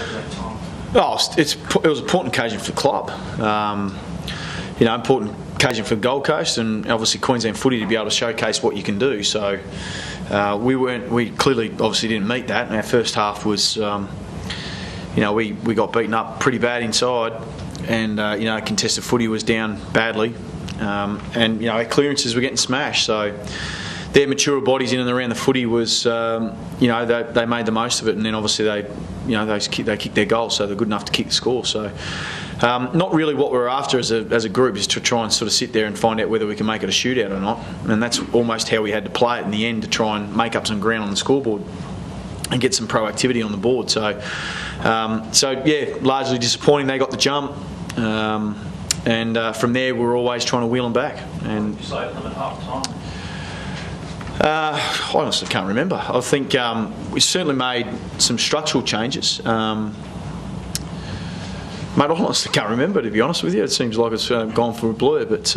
over that time? Oh, it was an important occasion for the club. Important occasion for the Gold Coast and obviously Queensland footy to be able to showcase what you can do. So we clearly obviously didn't meet that. And our first half was, we got beaten up pretty bad inside, and contested footy was down badly, and our clearances were getting smashed. So their mature bodies in and around the footy was, they made the most of it, and then obviously they kicked their goals, so they're good enough to kick the score. So not really what we're after as a group is to try and sort of sit there and find out whether we can make it a shootout or not, and that's almost how we had to play it in the end, to try and make up some ground on the scoreboard and get some proactivity on the board. So largely disappointing. They got the jump. And from there, we're always trying to wheel them back. And what did you say to them at half time? I honestly can't remember. I think we certainly made some structural changes. Mate, I honestly can't remember, to be honest with you. It seems like it's gone for a blur. But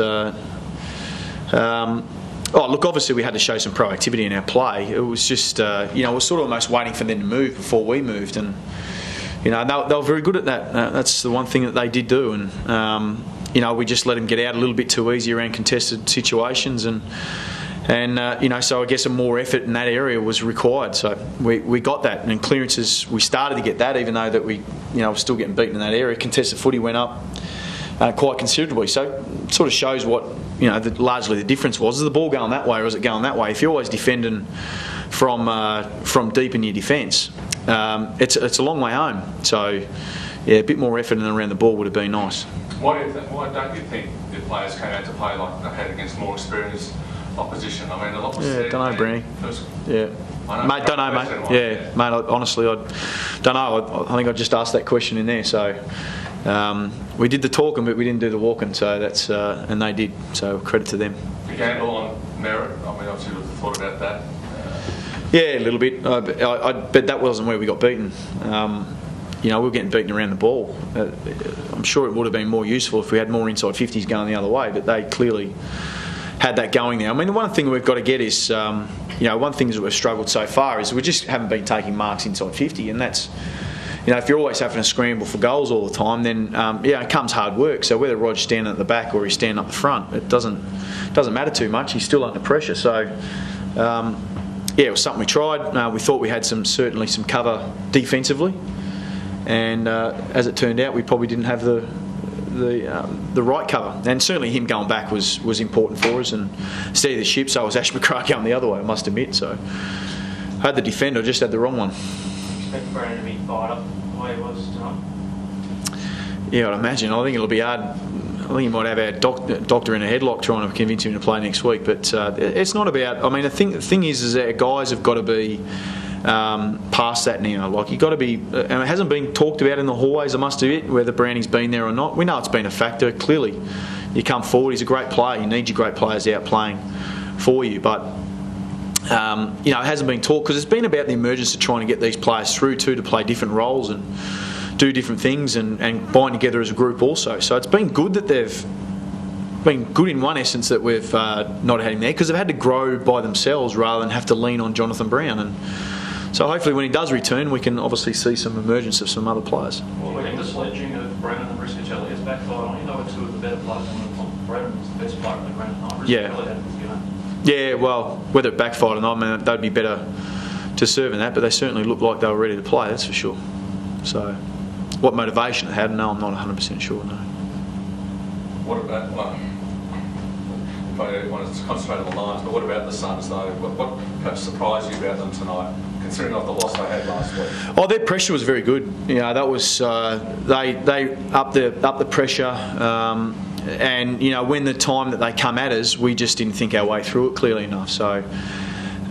obviously we had to show some proactivity in our play. It was just, we're sort of almost waiting for them to move before we moved, and they were very good at that. That's the one thing that they did do, and we just let them get out a little bit too easy around contested situations, and so I guess a more effort in that area was required. So we got that, and in clearances we started to get that, even though that we were still getting beaten in that area. Contested footy went up quite considerably. So it sort of shows what largely the difference was. Is the ball going that way or is it going that way? If you're always defending from deep in your defence, it's a long way home. So a bit more effort in and around the ball would have been nice. Why don't you think the players came out to play like they had against more experienced opposition? I mean, a lot was said. Don't know, Branny. Mate, don't know, mate. Yeah, mate. Honestly, I don't know. I think I just asked that question in there. So we did the talking, but we didn't do the walking. So that's and they did. So credit to them. The gamble on merit. I mean, obviously, you've thought about that. Yeah, a little bit. I bet that wasn't where we got beaten. We were getting beaten around the ball. I'm sure it would have been more useful if we had more inside 50s going the other way, but they clearly had that going there. I mean, the one thing we've got to get is, one thing that we've struggled so far is we just haven't been taking marks inside 50, and that's, if you're always having to scramble for goals all the time, then it comes hard work. So whether Roger's standing at the back or he's standing up the front, it doesn't matter too much. He's still under pressure. So it was something we tried. We thought we had certainly some cover defensively, and as it turned out, we probably didn't have the right cover, and certainly him going back was important for us and steady the ship. So was Ash McGrath going the other way, I must admit. So I had the defender, just had the wrong one. Expect Brandon to be fired up the way he was tonight? Yeah, I'd imagine. I think it'll be hard. I think he might have our doctor in a headlock trying to convince him to play next week. But it's not about. I mean, the thing is that guys have got to be past that now. Like, you've got to be, and it hasn't been talked about in the hallways, I must admit, whether Brownie's been there or not. We know it's been a factor. Clearly, you come forward, he's a great player. You need your great players out playing for you, but it hasn't been talked because it's been about the emergence of trying to get these players through to play different roles and do different things and bind together as a group also. So it's been good that they've been good in one essence that we've not had him there, because they've had to grow by themselves rather than have to lean on Jonathan Brown. And so hopefully when he does return, we can obviously see some emergence of some other players. Well, we think the sledging of Brennan and Briscoe has backfired on you. They were two of the better players on the club. Brennan was the best player on the ground tonight. Yeah, well, whether it backfired or not, I mean, they'd be better to serve in that, but they certainly looked like they were ready to play, that's for sure. So what motivation it had, no, I'm not 100% sure, no. What about, if I want to concentrate on the Lions, but what about the Suns though? What perhaps surprised you about them tonight, considering of the loss they had last week? Oh, their pressure was very good. That was they upped the pressure, and when the time that they come at us, we just didn't think our way through it clearly enough. So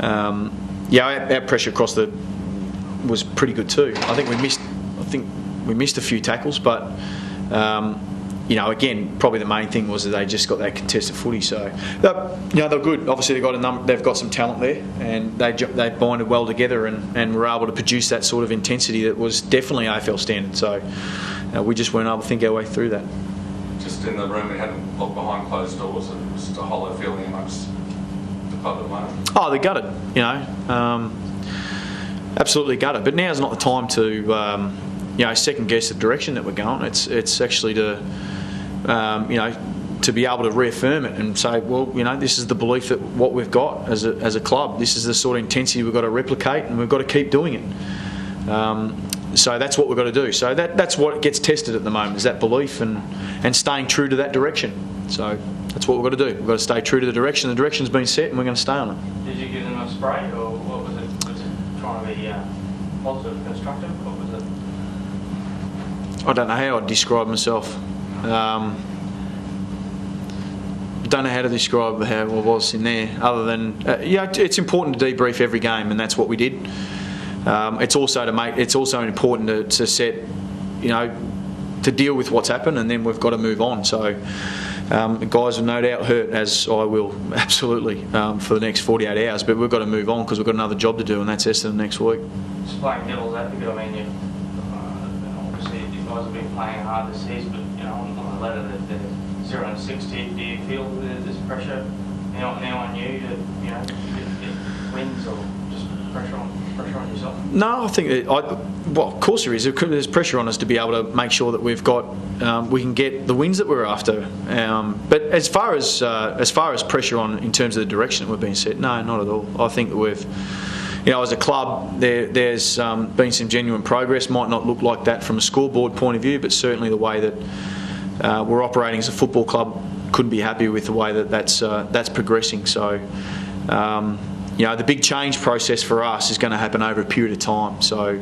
our pressure across was pretty good too. I think we missed a few tackles, but. Again, probably the main thing was that they just got that contested footy. So, they're good. Obviously, they've got some talent there, and they bonded well together and were able to produce that sort of intensity that was definitely AFL standard. So, we just weren't able to think our way through that. Just in the room, we hadn't looked behind closed doors. It was just a hollow feeling amongst the club at the moment. Oh, they're gutted. Absolutely gutted. But now's not the time to. second guess the direction that we're going. It's actually to to be able to reaffirm it and say, well, this is the belief that what we've got as a club. This is the sort of intensity we've got to replicate, and we've got to keep doing it. So that's what we've got to do. So that's what gets tested at the moment, is that belief and staying true to that direction. So that's what we've got to do. We've got to stay true to the direction. The direction's been set, and we're going to stay on it. Did you give them a spray, or what was it? Was it trying to be positive, constructive? What was it? I don't know how I'd describe myself. Don't know how to describe how I was in there, other than it's important to debrief every game, and that's what we did. It's also important to set, to deal with what's happened, and then we've got to move on. So the guys are no doubt hurt, as I will absolutely for the next 48 hours, but we've got to move on because we've got another job to do, and that's Essendon next week. Just playing devil's advocate, I mean, obviously you guys have been playing hard this season, but on the ladder they're 0-6. Do you feel there's pressure now on you to get wins, or just pressure on yourself? No, I think of course there is. There's pressure on us to be able to make sure that we've got we can get the wins that we're after. But as far as pressure on in terms of the direction that we've been set, no, not at all. I think that we've, as a club, there's been some genuine progress. Might not look like that from a scoreboard point of view, but certainly the way that we're operating as a football club, couldn't be happy with the way that's progressing. So, the big change process for us is going to happen over a period of time. So,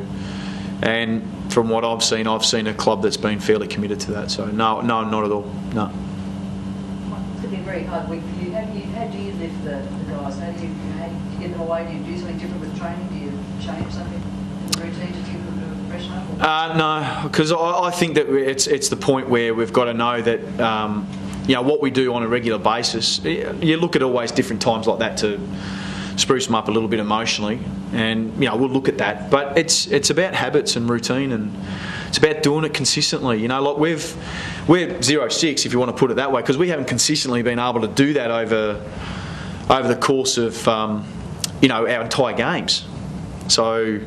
and from what I've seen a club that's been fairly committed to that. So, no, not at all. No. It's going to be a very hard week for you. How do you lift the guys? How do you get them away? Do you do something different with training? Do you change something in the routine to give them a bit of a freshen up? No, because I think that it's the point where we've got to know that what we do on a regular basis. You look at always different times like that to spruce them up a little bit emotionally, and we'll look at that. But it's about habits and routine, and it's about doing it consistently. Like we're 0-6, if you want to put it that way, because we haven't consistently been able to do that over the course of our entire games. So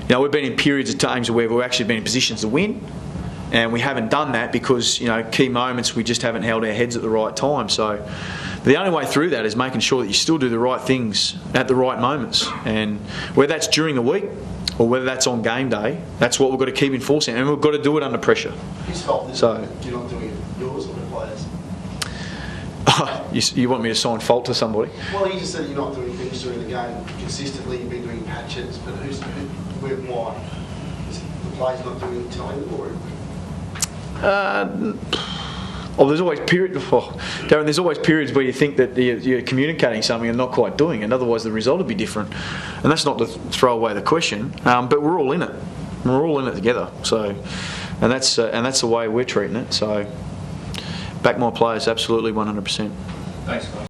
we've been in periods of times where we've actually been in positions to win, and we haven't done that because key moments we just haven't held our heads at the right time. So the only way through that is making sure that you still do the right things at the right moments, and whether that's during the week or whether that's on game day, that's what we've got to keep enforcing, and we've got to do it under pressure. Whose fault is it? You're not doing it, yours or the players? You want me to assign fault to somebody? Well, you just said you're not doing things during the game consistently. You've been doing patches, but why? Is the players not doing it, telling them, or? There's always Darren. There's always periods where you think that you're communicating something and not quite doing it. Otherwise, the result would be different. And that's not to throw away the question. But we're all in it. We're all in it together. So, and that's the way we're treating it. So, back my players absolutely 100%. Thanks, guys.